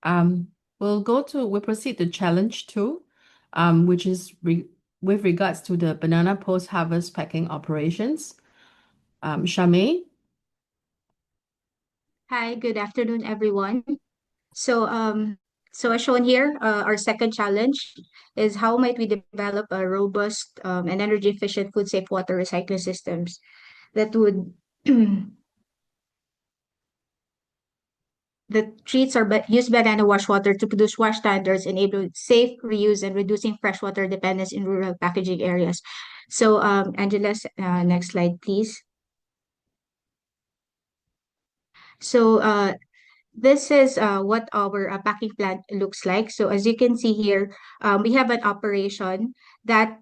Um, we'll proceed to challenge two, which is with regards to the banana post-harvest packing operations. Charmaine, Hi, good afternoon, everyone. So, um, so as shown here, our second challenge is how might we develop a robust and energy efficient food safe water recycling systems that would that treats or use banana wash water to produce wash standards, enable safe reuse and reducing freshwater dependence in rural packaging areas. So, Angela, next slide, please. So, this is what our packing plant looks like. So as you can see here, we have an operation that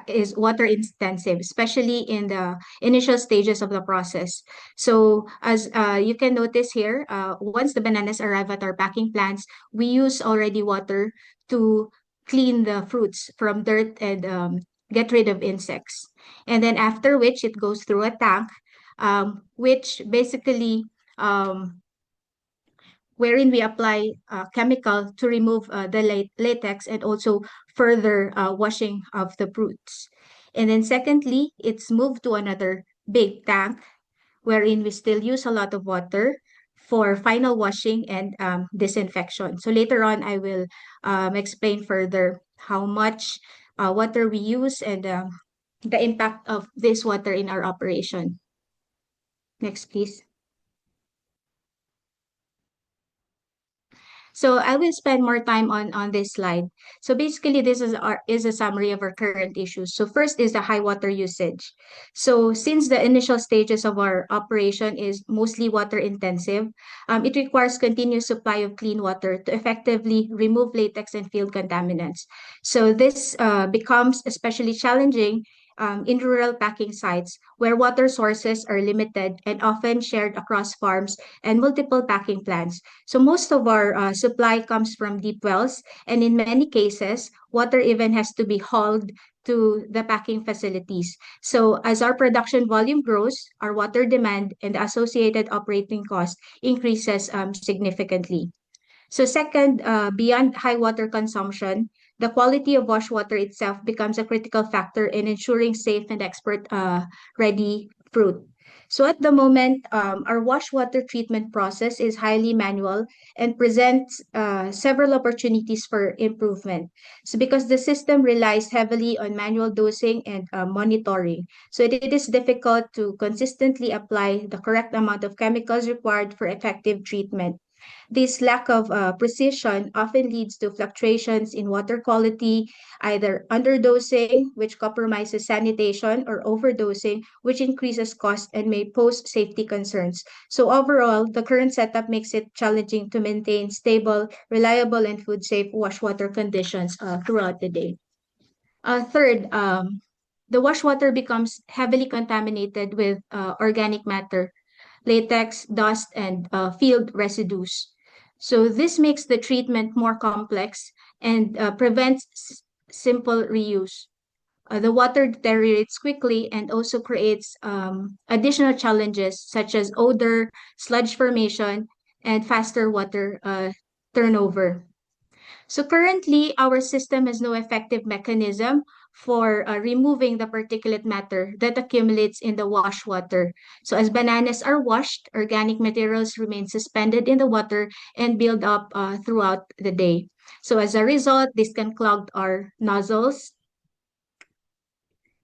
is water intensive, especially in the initial stages of the process. So as you can notice here, once the bananas arrive at our packing plants, we use already water to clean the fruits from dirt and get rid of insects. And then after which it goes through a tank, which basically um, wherein we apply chemical to remove the latex and also further washing of the fruits. And then secondly, it's moved to another big tank wherein we still use a lot of water for final washing and disinfection. So later on, I will explain further how much water we use and the impact of this water in our operation. Next, please. So I will spend more time on this slide. So basically, this is a summary of our current issues. So first is the high water usage. So since the initial stages of our operation is mostly water intensive, it requires continuous supply of clean water to effectively remove latex and field contaminants. So this becomes especially challenging in rural packing sites where water sources are limited and often shared across farms and multiple packing plants. So most of our supply comes from deep wells, and in many cases, water even has to be hauled to the packing facilities. So as our production volume grows, our water demand and the associated operating cost increases significantly. So second, beyond high water consumption, the quality of wash water itself becomes a critical factor in ensuring safe and export ready fruit. So at the moment, our wash water treatment process is highly manual and presents several opportunities for improvement. So because the system relies heavily on manual dosing and monitoring, so it is difficult to consistently apply the correct amount of chemicals required for effective treatment. This lack of precision often leads to fluctuations in water quality, either underdosing, which compromises sanitation, or overdosing, which increases cost and may pose safety concerns. So overall, the current setup makes it challenging to maintain stable, reliable, and food-safe wash water conditions throughout the day. Third, the wash water becomes heavily contaminated with organic matter, latex, dust, and field residues. So this makes the treatment more complex and prevents simple reuse. The water deteriorates quickly and also creates additional challenges such as odor, sludge formation, and faster water turnover. So currently, our system has no effective mechanism for removing the particulate matter that accumulates in the wash water. So as bananas are washed, organic materials remain suspended in the water and build up throughout the day. So as a result, this can clog our nozzles,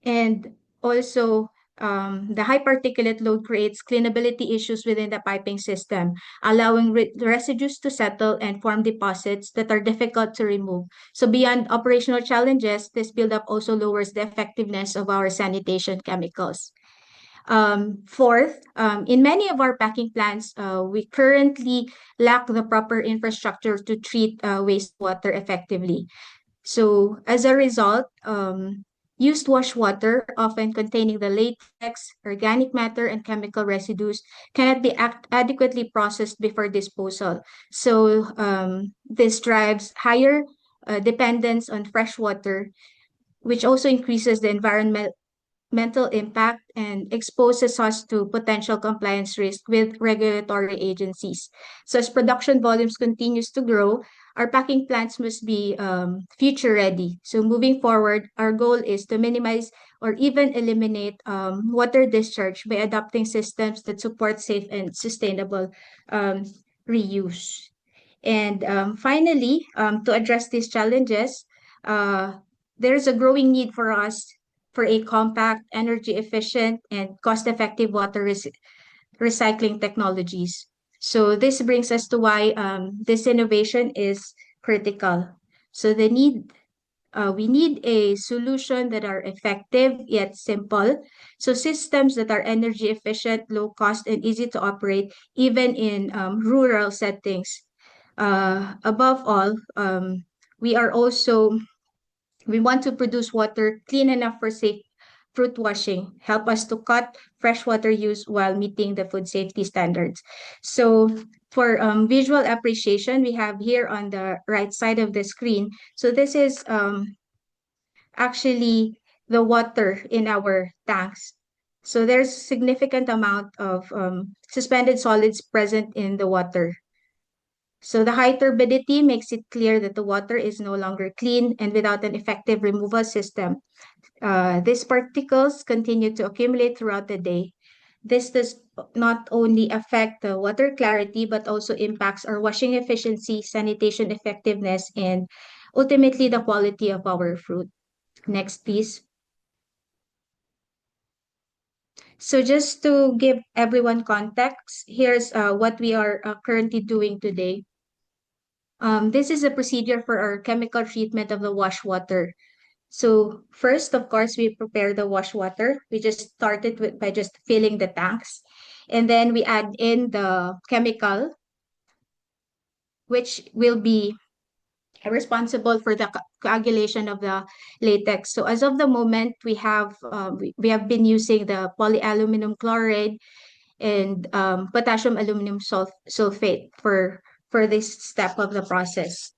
and also, the high particulate load creates cleanability issues within the piping system, allowing residues to settle and form deposits that are difficult to remove. So beyond operational challenges, this buildup also lowers the effectiveness of our sanitation chemicals. Fourth, in many of our packing plants, we currently lack the proper infrastructure to treat wastewater effectively. So as a result, used wash water, often containing the latex, organic matter, and chemical residues, cannot be adequately processed before disposal. So this drives higher dependence on fresh water, which also increases the environmental environmental impact and exposes us to potential compliance risk with regulatory agencies. So as production volumes continues to grow, our packing plants must be future ready. So moving forward, our goal is to minimize or even eliminate water discharge by adopting systems that support safe and sustainable reuse. And finally, to address these challenges, there's a growing need for us for a compact, energy efficient, and cost-effective recycling technologies. So this brings us to why this innovation is critical. So we need a solution that are effective yet simple. So systems that are energy efficient, low cost, and easy to operate, even in rural settings. Above all, we want to produce water clean enough for safe fruit washing, help us to cut freshwater use while meeting the food safety standards. So for visual appreciation, we have here on the right side of the screen. So this is actually the water in our tanks. So there's significant amount of suspended solids present in the water. So the high turbidity makes it clear that the water is no longer clean and without an effective removal system. These particles continue to accumulate throughout the day. This does not only affect the water clarity, but also impacts our washing efficiency, sanitation effectiveness, and ultimately the quality of our fruit. Next, please. So just to give everyone context, here's what we are currently doing today. This is a procedure for our chemical treatment of the wash water. So first, of course, we prepare the wash water. We just started by just filling the tanks. And then we add in the chemical, which will be responsible for the coagulation of the latex. So as of the moment, we have been using the polyaluminum chloride and potassium aluminum sulfate for this step of the process.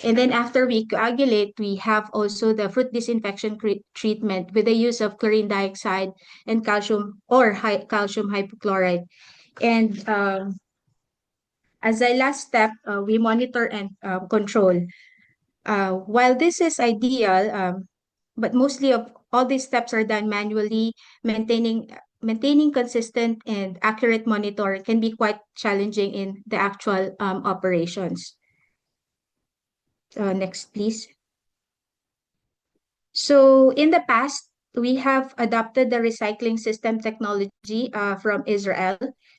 And then after we coagulate, we have also the fruit disinfection treatment with the use of chlorine dioxide and calcium hypochlorite. And as a last step, we monitor and control. While this is ideal, but mostly of all these steps are done manually, maintaining consistent and accurate monitoring can be quite challenging in the actual operations. Next, please. So in the past, we have adopted the recycling system technology from Israel.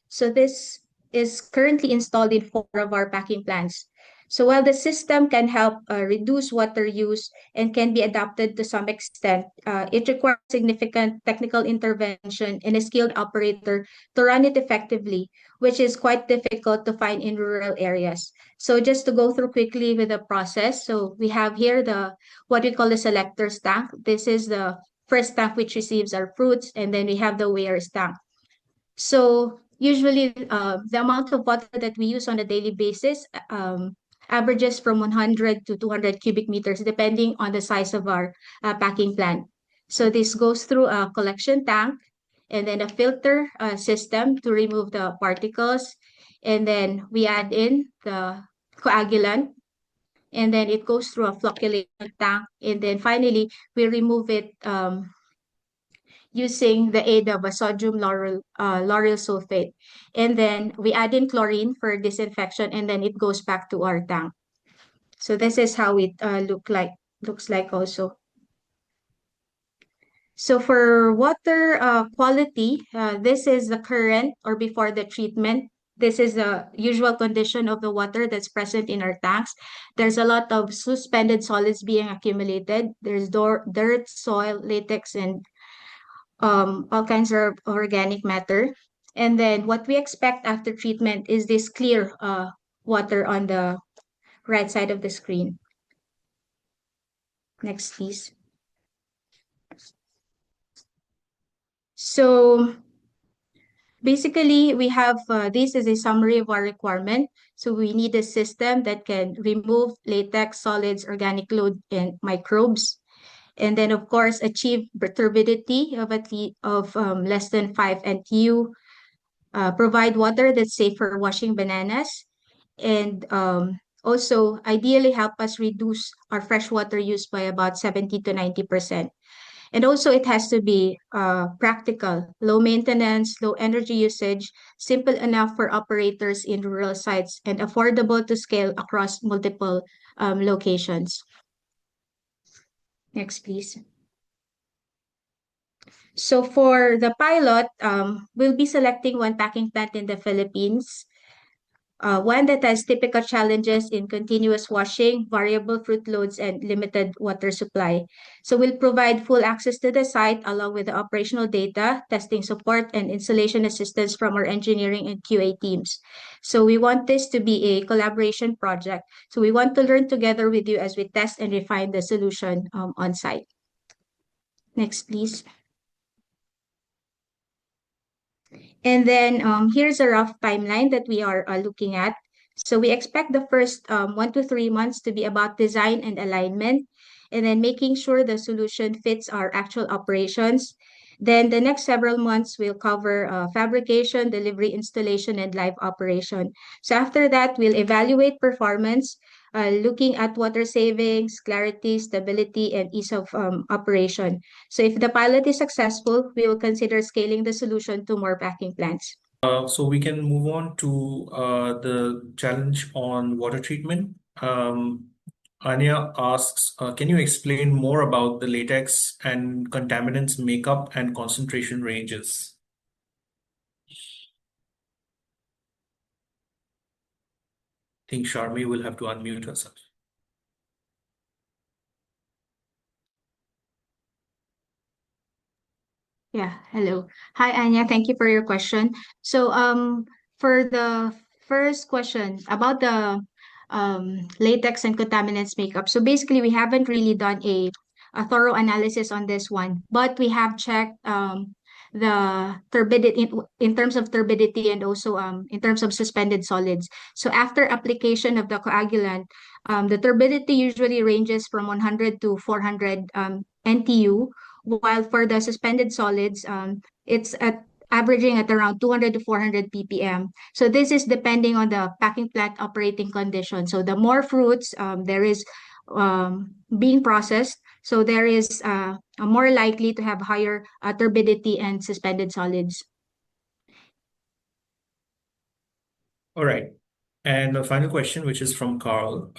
So this is currently installed in 4 of our packing plants. So while the system can help reduce water use and can be adapted to some extent, it requires significant technical intervention and a skilled operator to run it effectively, which is quite difficult to find in rural areas. So just to go through quickly with the process. So we have here what we call the selector's tank. This is the first tank which receives our fruits, and then we have the weigher's tank. So usually the amount of water that we use on a daily basis averages from 100 to 200 cubic meters, depending on the size of our packing plant. So this goes through a collection tank and then a filter system to remove the particles. And then we add in the coagulant, and then it goes through a flocculation tank. And then finally, we remove it using the aid of a sodium lauryl sulfate. And then we add in chlorine for disinfection, and then it goes back to our tank. So this is how it looks like also. So for water quality, this is the current or before the treatment. This is the usual condition of the water that's present in our tanks. There's a lot of suspended solids being accumulated. There's dirt, soil, latex, and all kinds of organic matter. And then what we expect after treatment is this clear water on the right side of the screen. Next, please. So basically, we have this is a summary of our requirement. So we need a system that can remove latex, solids, organic load, and microbes. And then, of course, achieve turbidity of less than 5 NTU, provide water that's safe for washing bananas, and also ideally help us reduce our freshwater use by about 70 to 90%. And also it has to be practical, low maintenance, low energy usage, simple enough for operators in rural sites, and affordable to scale across multiple locations. Next, please. So for the pilot, we'll be selecting one packing plant in the Philippines, one that has typical challenges in continuous washing, variable fruit loads, and limited water supply. So we'll provide full access to the site along with the operational data, testing support, and installation assistance from our engineering and QA teams. So we want this to be a collaboration project. So we want to learn together with you as we test and refine the solution on site. Next, please. And then here's a rough timeline that we are looking at. So we expect the first 1 to 3 months to be about design and alignment, and then making sure the solution fits our actual operations. Then the next several months will cover fabrication, delivery, installation, and live operation. So after that, we'll evaluate performance, looking at water savings, clarity, stability, and ease of operation. So if the pilot is successful, we will consider scaling the solution to more packing plants. So we can move on to the challenge on water treatment. Anya asks, can you explain more about the latex and contaminants makeup and concentration ranges? I think Sharmi will have to unmute herself. Yeah, hello. Hi, Anya. Thank you for your question. So, for the first question about the latex and contaminants makeup. So basically, we haven't really done a thorough analysis on this one, but we have checked the turbidity in terms of turbidity and also in terms of suspended solids. So after application of the coagulant, the turbidity usually ranges from 100 to 400 NTU, while for the suspended solids, it's at averaging at around 200 to 400 ppm. So this is depending on the packing plant operating condition. So the more fruits there is being processed, so there is more likely to have higher turbidity and suspended solids. All right. And the final question, which is from Carl.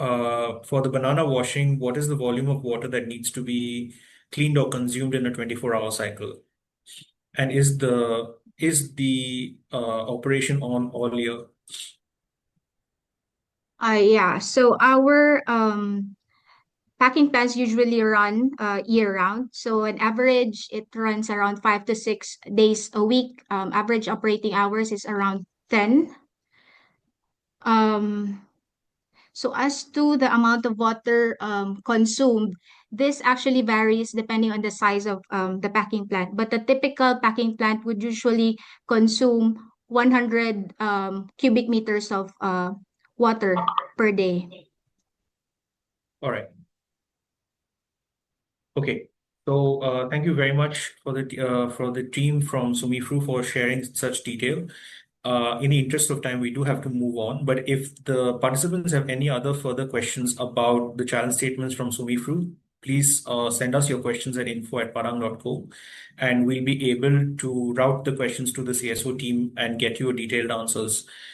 For the banana washing, what is the volume of water that needs to be cleaned or consumed in a 24-hour cycle? And is the operation on all year? Yeah, so our packing plants usually run year round. So on average, it runs around 5 to 6 days a week. Average operating hours is around 10. So as to the amount of water consumed, this actually varies depending on the size of the packing plant. But the typical packing plant would usually consume 100 cubic meters of water per day. All right. Okay. So thank you very much for the team from Sumifru for sharing such detail. In the interest of time, we do have to move on. But if the participants have any other further questions about the challenge statements from Sumifru, please send us your questions at info@parang.co, and we'll be able to route the questions to the CSO team and get you detailed answers.